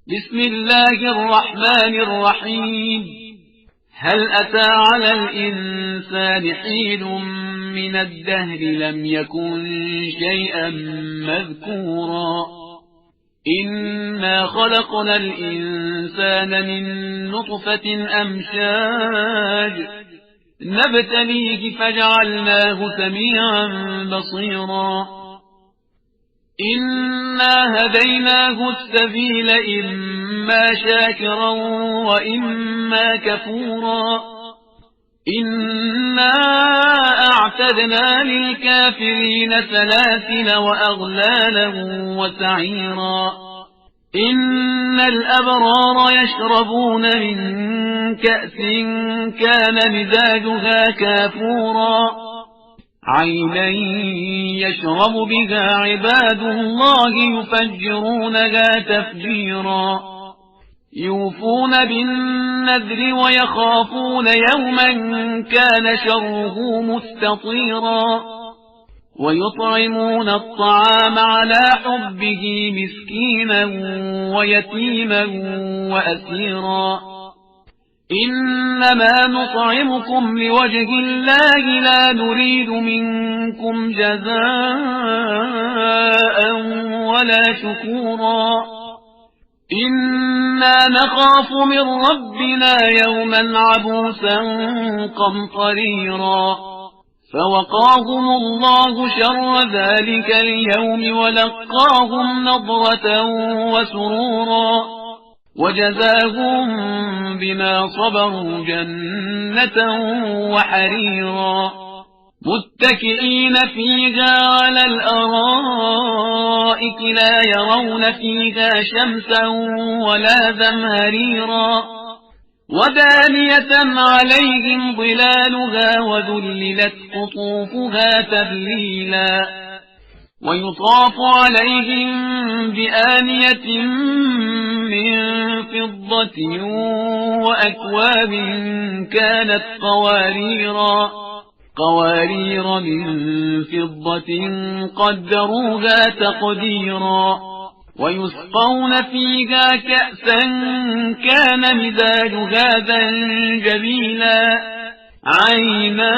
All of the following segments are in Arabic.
بسم الله الرحمن الرحيم. هل أتى على الإنسان حين من الدهر لم يكن شيئا مذكورا إنا خلقنا الإنسان من نطفة أمشاج نبتليه فجعلناه سميعا بصيرا إنا هديناه السبيل إما شاكرا وإما كفورا إنا أعتدنا للكافرين سلاسل وأغلالا وسعيرا إن الأبرار يشربون من كأس كان مزاجها كافورا عينا يشرب بها عباد الله يفجرونها تفجيرا يوفون بالنذر ويخافون يوما كان شره مستطيرا ويطعمون الطعام على حبه مسكينا ويتيما وأسيرا إنما نطعمكم لوجه الله لا نريد منكم جزاء ولا شكورا إنا نخاف من ربنا يوما عبوسا قمطريرا فوقاهم الله شر ذلك اليوم ولقاهم نضرة وسرورا وجزاهم بما صبروا جنة وحريرا متكئين فيها على الأرائك لا يرون فيها شمسا ولا زمهريرا ودانية عليهم ظلالها وذللت قطوفها تذليلا ويطاف عليهم بآنية من فضة وأكواب كانت قوارير من فضة قدروها تقديرا ويسقون فيها كأسا كان مزاجها زنجبيلا عينا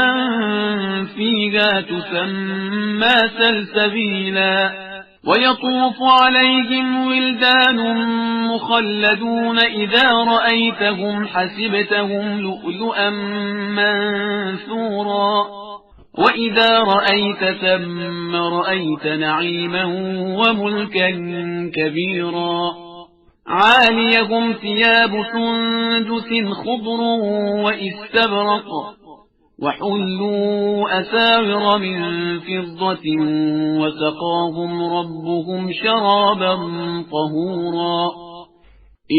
فيها تسمى سلسبيلا ويطوف عليهم ولدان مخلدون إذا رأيتهم حسبتهم لؤلؤا منثورا وإذا رأيت ثم رأيت نعيما وملكا كبيرا عاليهم ثياب سندس خضر وإستبرق وحلوا أساور من فضة وسقاهم ربهم شرابا طهورا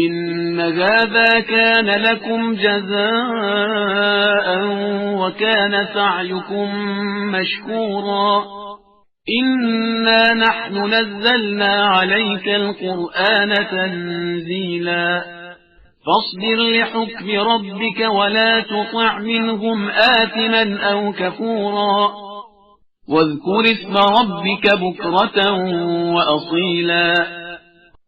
إن هذا كان لكم جزاء وكان سعيكم مشكورا إنا نحن نزلنا عليك القرآن تنزيلا فاصبر لحكم ربك ولا تطع منهم آثما أو كفورا واذكر اسم ربك بكرة وأصيلا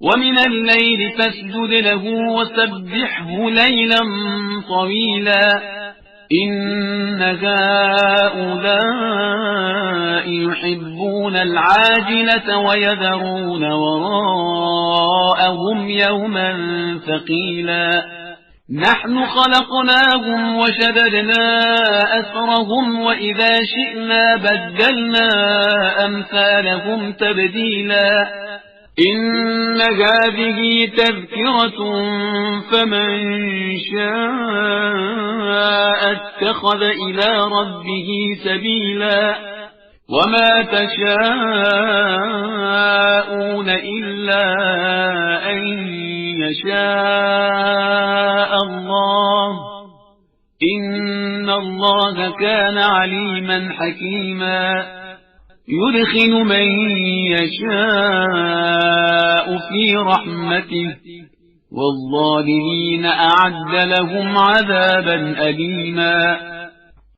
ومن الليل فاسجد له وسبحه ليلا طويلا إن هؤلاء يحبون العاجلة ويذرون وراءهم يوما ثقيلا نحن خلقناهم وشددنا أسرهم وإذا شئنا بدلنا أمثالهم تبديلا إن هذه تذكرة فمن شاء اتخذ إلى ربه سبيلا وما تشاءون إلا أن يشاء الله إن الله كان عليما حكيما يدخل من يشاء في رحمته والظالمين أعد لهم عذابا أليما